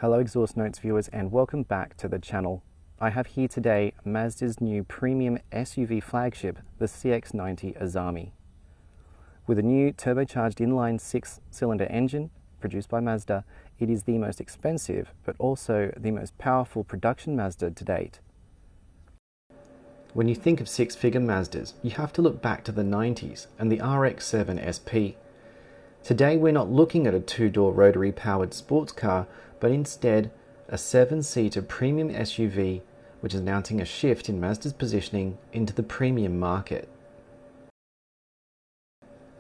Hello Exhaust Notes viewers and welcome back to the channel. I have here today Mazda's new premium SUV flagship, the CX-90 Azami. With a new turbocharged inline 6-cylinder engine produced by Mazda, it is the most expensive but also the most powerful production Mazda to date. When you think of six-figure Mazdas, you have to look back to the 90s and the RX-7 SP. Today we're not looking at a two-door rotary-powered sports car, but instead a 7-seater premium SUV which is announcing a shift in Mazda's positioning into the premium market.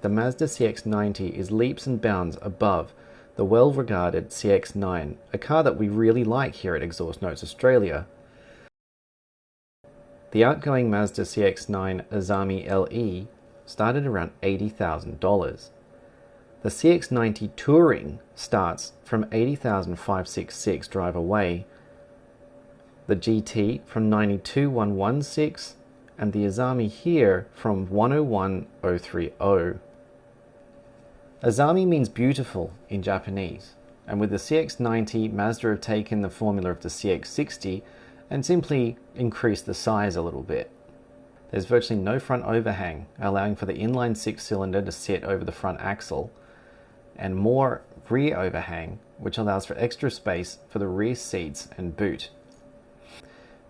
The Mazda CX-90 is leaps and bounds above the well-regarded CX-9, a car that we really like here at Exhaust Notes Australia. The outgoing Mazda CX-9 Azami LE started around $80,000. The CX-90 Touring starts from $80,566 driveaway, the GT from $92,116, and the Azami here from $101,030. Azami means beautiful in Japanese, and with the CX-90, Mazda have taken the formula of the CX-60 and simply increased the size a little bit. There's virtually no front overhang, allowing for the inline 6-cylinder to sit over the front axle, and more rear overhang, which allows for extra space for the rear seats and boot.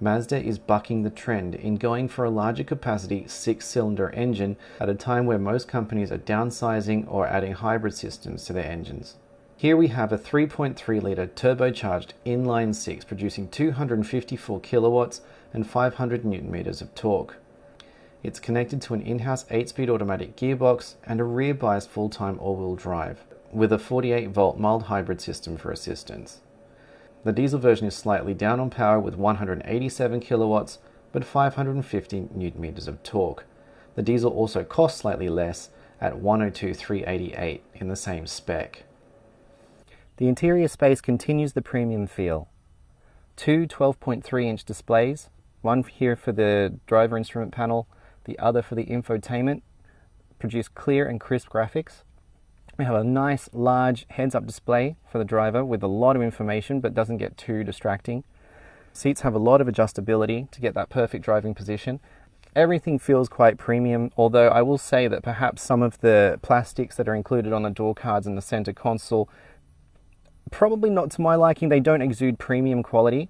Mazda is bucking the trend in going for a larger capacity 6-cylinder engine at a time where most companies are downsizing or adding hybrid systems to their engines. Here we have a 3.3-litre turbocharged inline 6 producing 254 kilowatts and 500 newton meters of torque. It's connected to an in-house 8-speed automatic gearbox and a rear-biased full-time all-wheel drive, with a 48-volt mild hybrid system for assistance. The diesel version is slightly down on power with 187 kilowatts, but 550 newton meters of torque. The diesel also costs slightly less at $102,388 in the same spec. The interior space continues the premium feel. Two 12.3-inch displays, one here for the driver instrument panel, the other for the infotainment, produce clear and crisp graphics. We have a nice large heads-up display for the driver with a lot of information but doesn't get too distracting. Seats have a lot of adjustability to get that perfect driving position. Everything feels quite premium, although I will say that perhaps some of the plastics that are included on the door cards and the center console, probably not to my liking. They don't exude premium quality.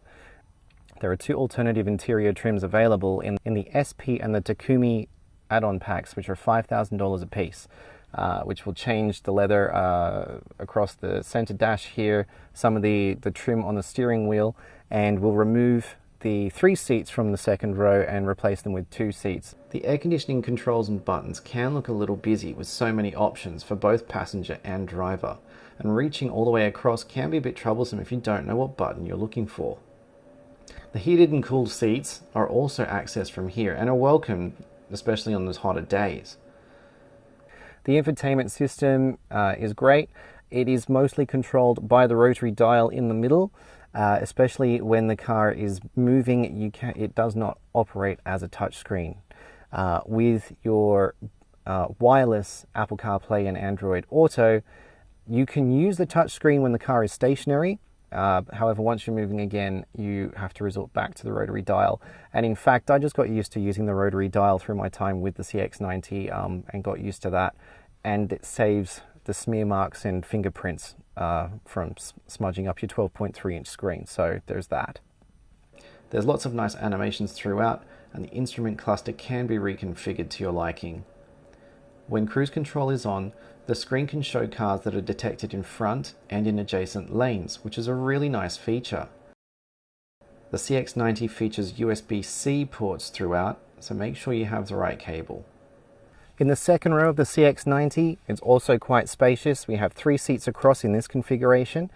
There are two alternative interior trims available in the SP and the Takumi add-on packs, which are $5,000 a piece. Which will change the leather across the center dash here, some of the trim on the steering wheel, and will remove the 3 seats from the second row and replace them with 2 seats. The air conditioning controls and buttons can look a little busy with so many options for both passenger and driver, and reaching all the way across can be a bit troublesome if you don't know what button you're looking for. The heated and cooled seats are also accessed from here and are welcome, especially on those hotter days. The infotainment system is great. It is mostly controlled by the rotary dial in the middle, especially when the car is moving. It does not operate as a touchscreen. With your wireless Apple CarPlay and Android Auto, you can use the touchscreen when the car is stationary. However, once you're moving again, you have to resort back to the rotary dial. And in fact, I just got used to using the rotary dial through my time with the CX-90 and got used to that. And it saves the smear marks and fingerprints from smudging up your 12.3-inch screen. So there's that. There's lots of nice animations throughout, and the instrument cluster can be reconfigured to your liking. When cruise control is on, the screen can show cars that are detected in front and in adjacent lanes, which is a really nice feature. The CX-90 features USB-C ports throughout, so make sure you have the right cable. In the second row of the CX-90, it's also quite spacious. We have 3 seats across in this configuration.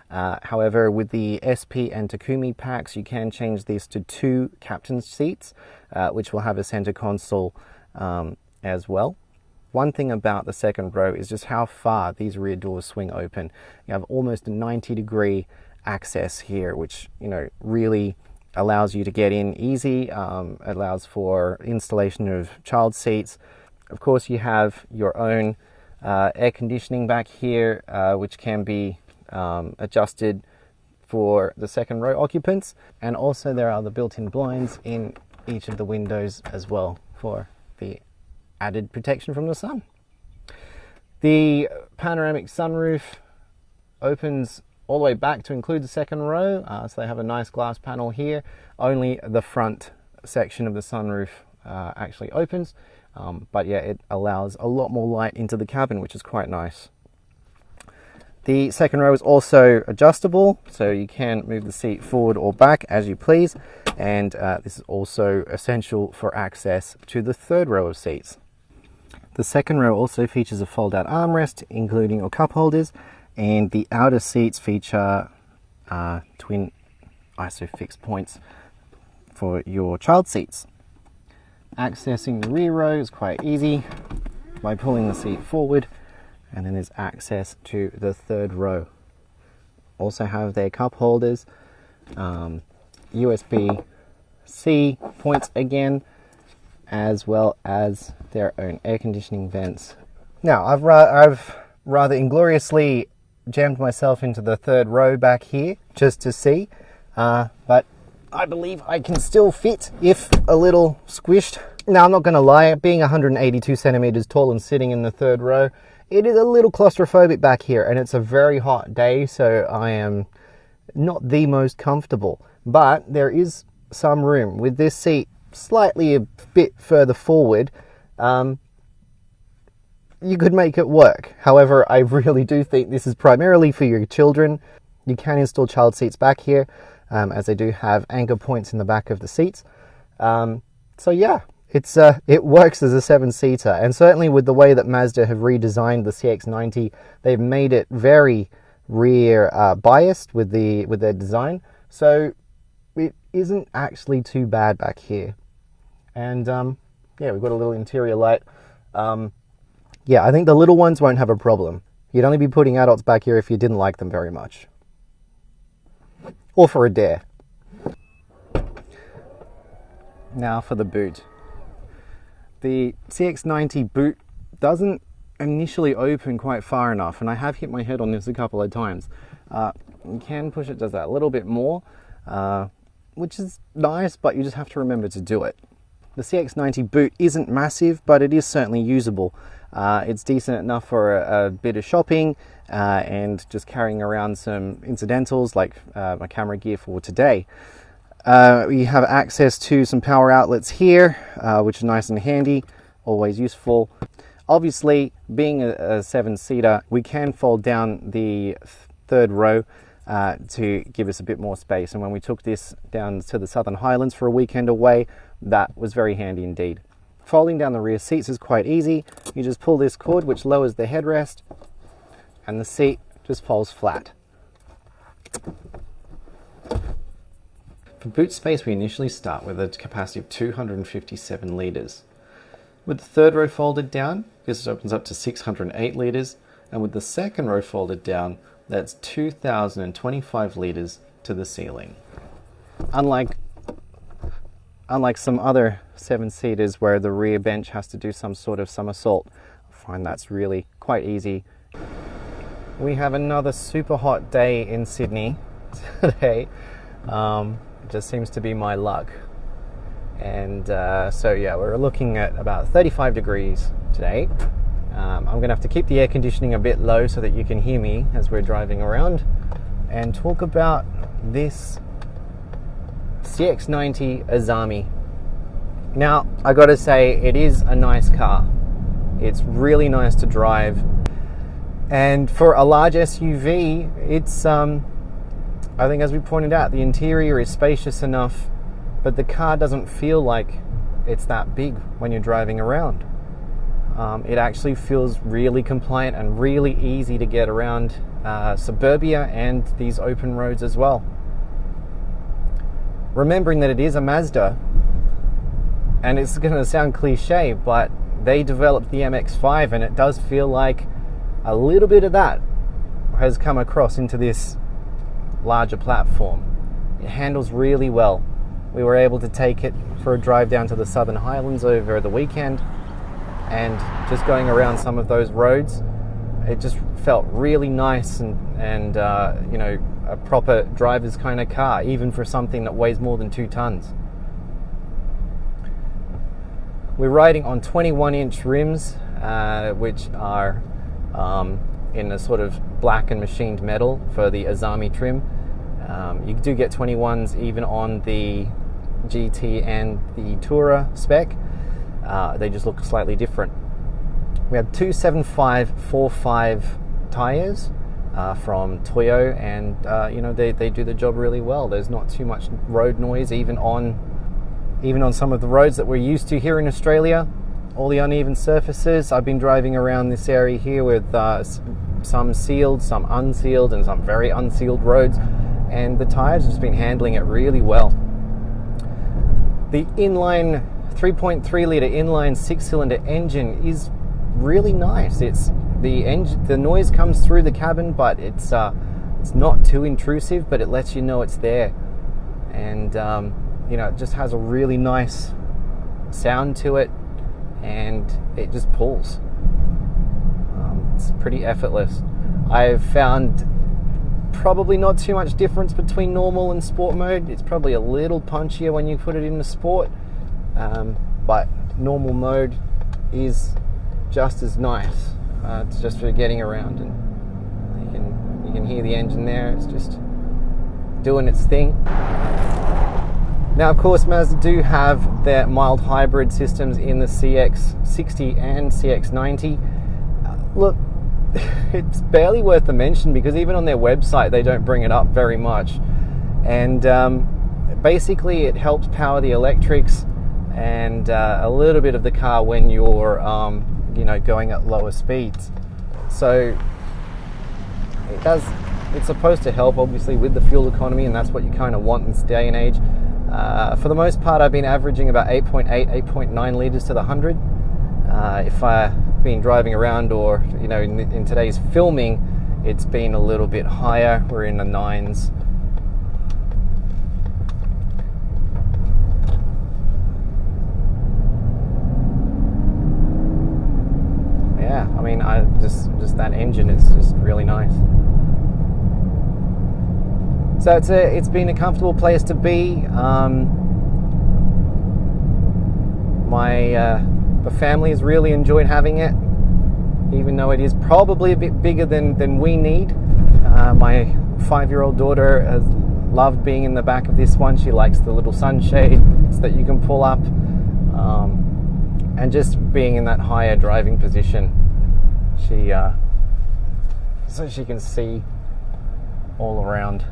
However, with the SP and Takumi packs, you can change these to 2 captain's seats, which will have a center console as well. One thing about the second row is just how far these rear doors swing open. You have almost a 90-degree access here, which really allows you to get in easy, allows for installation of child seats. Of course, you have your own air conditioning back here, which can be adjusted for the second row occupants, and also there are the built-in blinds in each of the windows as well for the added protection from the sun. The panoramic sunroof opens all the way back to include the second row, so they have a nice glass panel here. Only the front section of the sunroof actually opens, but yeah, it allows a lot more light into the cabin, which is quite nice. The second row is also adjustable, so you can move the seat forward or back as you please, and this is also essential for access to the third row of seats. The second row also features a fold-out armrest, including your cup holders, and the outer seats feature twin ISOFIX points for your child seats. Accessing the rear row is quite easy by pulling the seat forward, and then there's access to the third row. Also have their cup holders, USB-C points again, as well as their own air conditioning vents. Now, I've rather ingloriously jammed myself into the third row back here just to see, but I believe I can still fit if a little squished. Now, I'm not going to lie, being 182 centimeters tall and sitting in the third row, it is a little claustrophobic back here, and it's a very hot day, so I am not the most comfortable, but there is some room. With this seat slightly a bit further forward, you could make it work. However, I really do think this is primarily for your children. You can install child seats back here, as they do have anchor points in the back of the seats. So yeah, it works as a 7-seater, and certainly with the way that Mazda have redesigned the CX-90, they've made it very rear biased with their design. So it isn't actually too bad back here. And yeah, we've got a little interior light. Yeah, I think the little ones won't have a problem. You'd only be putting adults back here if you didn't like them very much. Or for a dare. Now for the boot. The CX-90 boot doesn't initially open quite far enough, and I have hit my head on this a couple of times. You can push it just that little bit more, which is nice, but you just have to remember to do it. The CX-90 boot isn't massive, but it is certainly usable. It's decent enough for a bit of shopping and just carrying around some incidentals like my camera gear for today. We have access to some power outlets here, which is nice and handy, always useful. Obviously, being a 7-seater, we can fold down the third row to give us a bit more space. And when we took this down to the Southern Highlands for a weekend away, that was very handy indeed. Folding down the rear seats is quite easy. You just pull this cord, which lowers the headrest, and the seat just falls flat. For boot space, we initially start with a capacity of 257 litres. With the third row folded down, this opens up to 608 litres, and with the second row folded down, that's 2,025 litres to the ceiling. Unlike some other 7-seaters where the rear bench has to do some sort of somersault, I find that's really quite easy. We have another super hot day in Sydney today. It just seems to be my luck. And so yeah, we're looking at about 35 degrees today. I'm going to have to keep the air conditioning a bit low so that you can hear me as we're driving around and talk about this CX-90 Azami. Now, I gotta say, it is a nice car. It's really nice to drive, and for a large SUV, it's I think, as we pointed out, the interior is spacious enough, but the car doesn't feel like it's that big when you're driving around. It actually feels really compliant and really easy to get around suburbia and these open roads as well. Remembering that it is a Mazda, and it's going to sound cliche, but they developed the MX-5, and it does feel like a little bit of that has come across into this larger platform. It handles really well. We were able to take it for a drive down to the Southern Highlands over the weekend, and just going around some of those roads, it just felt really nice and you know, a proper driver's kind of car, even for something that weighs more than 2 tons. We're riding on 21-inch rims, which are in a sort of black and machined metal for the Azami trim. You do get 21s even on the GT and the Tourer spec. They just look slightly different. We have two 7.5/4.5 tires from Toyo, and you know, they do the job really well. There's not too much road noise, even on some of the roads that we're used to here in Australia. All the uneven surfaces. I've been driving around this area here with some sealed, some unsealed, and some very unsealed roads, and the tires have just been handling it really well. The inline 3.3 litre inline 6-cylinder engine is really nice. It's the noise comes through the cabin, but it's not too intrusive, but it lets you know it's there, and you know, it just has a really nice sound to it, and it just pulls. It's pretty effortless. I've found probably not too much difference between normal and sport mode. It's probably a little punchier when you put it into sport, but normal mode is just as nice. It's just for getting around, and you can hear the engine there. It's just doing its thing. Now, of course, Mazda do have their mild hybrid systems in the CX-60 and CX-90. Look, it's barely worth the mention because even on their website they don't bring it up very much. And basically it helps power the electrics and a little bit of the car when you're you know, going at lower speeds. So it's supposed to help obviously with the fuel economy, and that's what you kind of want in this day and age. For the most part, I've been averaging about 8.9 litres to the 100. If I've been driving around, or you know, in today's filming, it's been a little bit higher. We're in the 9s. Yeah, I mean, just that engine is just really nice. So it's been a comfortable place to be. The family has really enjoyed having it, even though it is probably a bit bigger than we need. My 5-year-old daughter has loved being in the back of this one. She likes the little sunshade that you can pull up, and just being in that higher driving position. So she can see all around.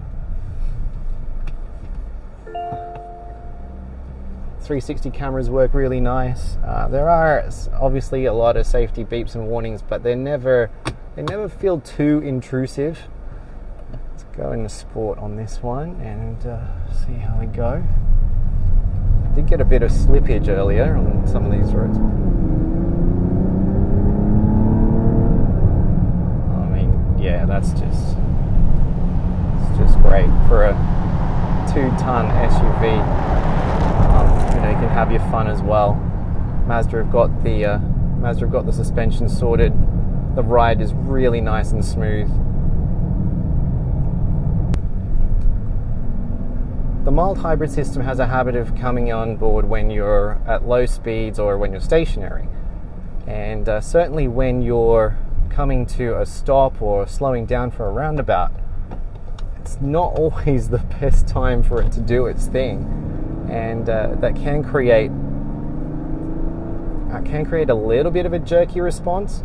360 cameras work really nice. There are obviously a lot of safety beeps and warnings, but they never feel too intrusive. Let's go into sport on this one and see how we go. Did get a bit of slippage earlier on some of these roads. I mean, yeah, it's just great for a 2-ton SUV. You know, you can have your fun as well. Mazda have got the suspension sorted. The ride is really nice and smooth. The mild hybrid system has a habit of coming on board when you're at low speeds or when you're stationary, and certainly when you're coming to a stop or slowing down for a roundabout, it's not always the best time for it to do its thing. And that can create a little bit of a jerky response,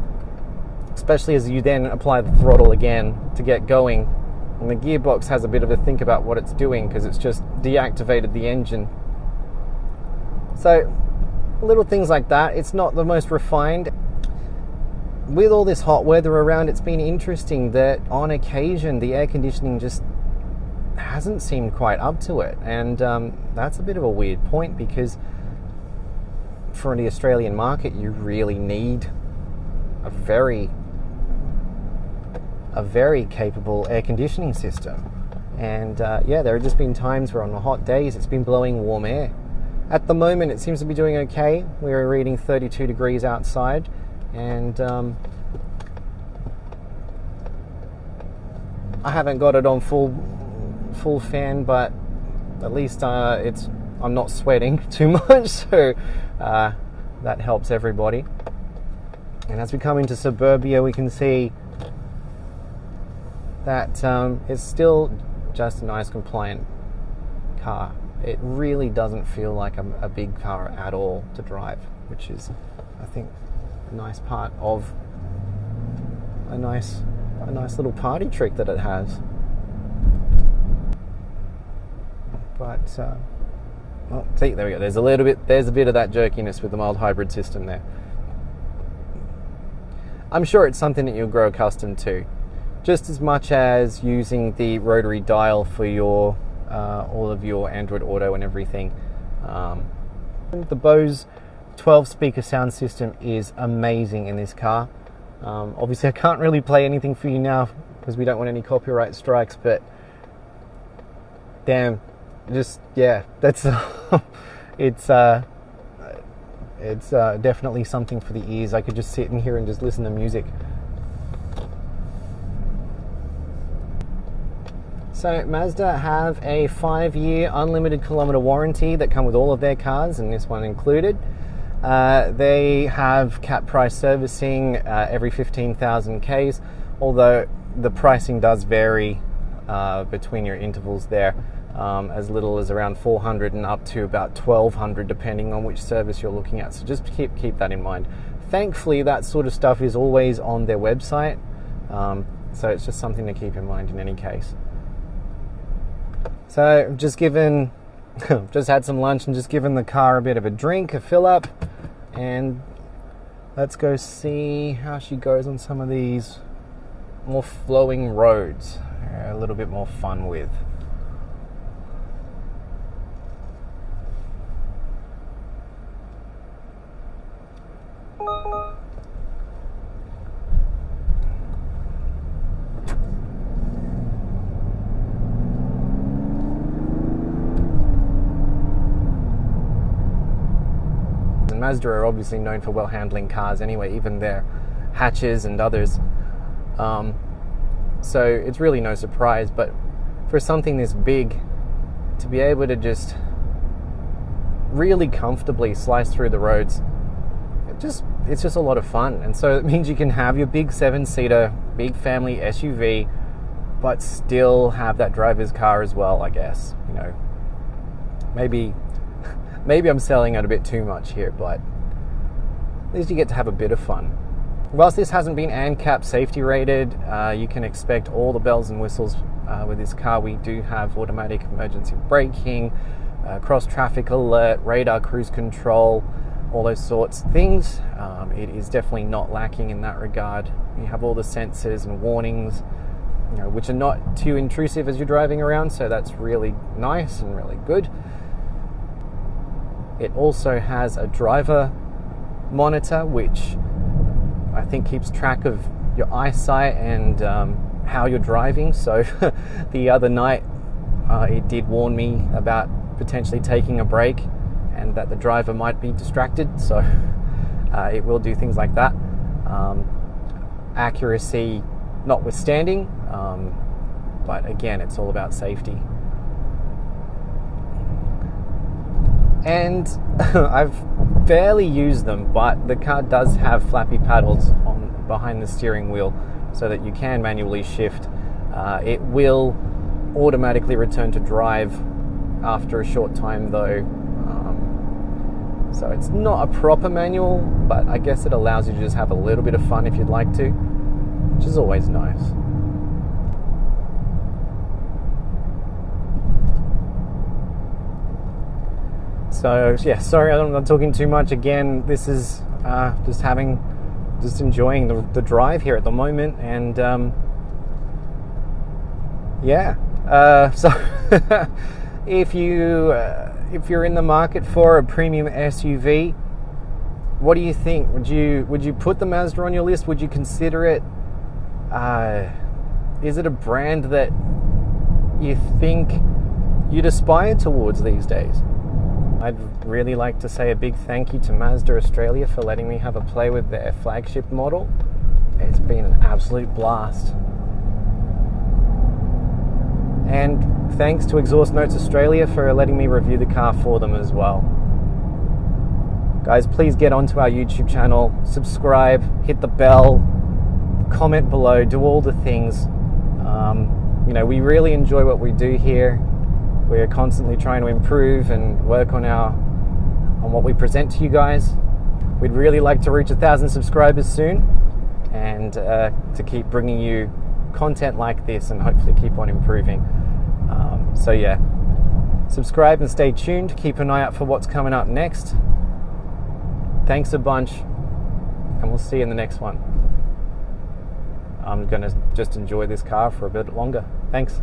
especially as you then apply the throttle again to get going, and the gearbox has a bit of a think about what it's doing because it's just deactivated the engine. So little things like that. It's not the most refined. With all this hot weather around, it's been interesting that on occasion the air conditioning just hasn't seemed quite up to it, and that's a bit of a weird point because for the Australian market you really need a very capable air conditioning system. And yeah, there have just been times where on the hot days it's been blowing warm air. At the moment it seems to be doing okay. We're reading 32 degrees outside, and I haven't got it on full fan, but at least I'm not sweating too much, so that helps everybody. And as we come into suburbia, we can see that it's still just a nice compliant car. It really doesn't feel like a big car at all to drive, which is, I think, a nice part of a nice little party trick that it has. But well, see, there we go. There's a bit of that jerkiness with the mild hybrid system there. I'm sure it's something that you'll grow accustomed to, just as much as using the rotary dial for your all of your Android Auto and everything. The Bose 12-speaker sound system is amazing in this car. Obviously, I can't really play anything for you now because we don't want any copyright strikes, but damn, just, yeah, that's it's definitely something for the ears. I could just sit in here and just listen to music. So Mazda have a 5-year unlimited kilometer warranty that come with all of their cars, and this one included. They have cap price servicing every 15,000 Ks, although the pricing does vary between your intervals there, as little as around 400 and up to about 1,200 depending on which service you're looking at. So just keep that in mind. Thankfully, that sort of stuff is always on their website, so it's just something to keep in mind in any case. So just had some lunch and just given the car a bit of a drink, a fill up, and let's go see how she goes on some of these more flowing roads, a little bit more fun with. Mazda are obviously known for well handling cars anyway, even their hatches and others. So it's really no surprise, but for something this big, to be able to just really comfortably slice through the roads, it's just a lot of fun. And so it means you can have your big 7-seater, big family SUV, but still have that driver's car as well, I guess. You know, maybe I'm selling it a bit too much here, but at least you get to have a bit of fun. Whilst this hasn't been ANCAP safety rated, you can expect all the bells and whistles with this car. We do have automatic emergency braking, cross traffic alert, radar cruise control, all those sorts of things. It is definitely not lacking in that regard. You have all the sensors and warnings, you know, which are not too intrusive as you're driving around, so that's really nice and really good. It also has a driver monitor, which I think keeps track of your eyesight and how you're driving. So the other night it did warn me about potentially taking a break and that the driver might be distracted, so it will do things like that. Accuracy notwithstanding, but again, it's all about safety. And I've barely used them, but the car does have flappy paddles on behind the steering wheel so that you can manually shift. It will automatically return to drive after a short time though, so it's not a proper manual, but I guess it allows you to just have a little bit of fun if you'd like to, which is always nice. So yeah, sorry I'm not talking too much. Again, this is just enjoying the drive here at the moment, and so if you're in the market for a premium SUV, what do you think? Would you put the Mazda on your list? Would you consider it? Is it a brand that you think you'd aspire towards these days? I'd really like to say a big thank you to Mazda Australia for letting me have a play with their flagship model. It's been an absolute blast. And thanks to Exhaust Notes Australia for letting me review the car for them as well. Guys, please get onto our YouTube channel, subscribe, hit the bell, comment below, do all the things. You know, we really enjoy what we do here. We're constantly trying to improve and work on what we present to you guys. We'd really like to reach 1,000 subscribers soon, and to keep bringing you content like this and hopefully keep on improving. So yeah, subscribe and stay tuned. Keep an eye out for what's coming up next. Thanks a bunch, and we'll see you in the next one. I'm gonna just enjoy this car for a bit longer. Thanks.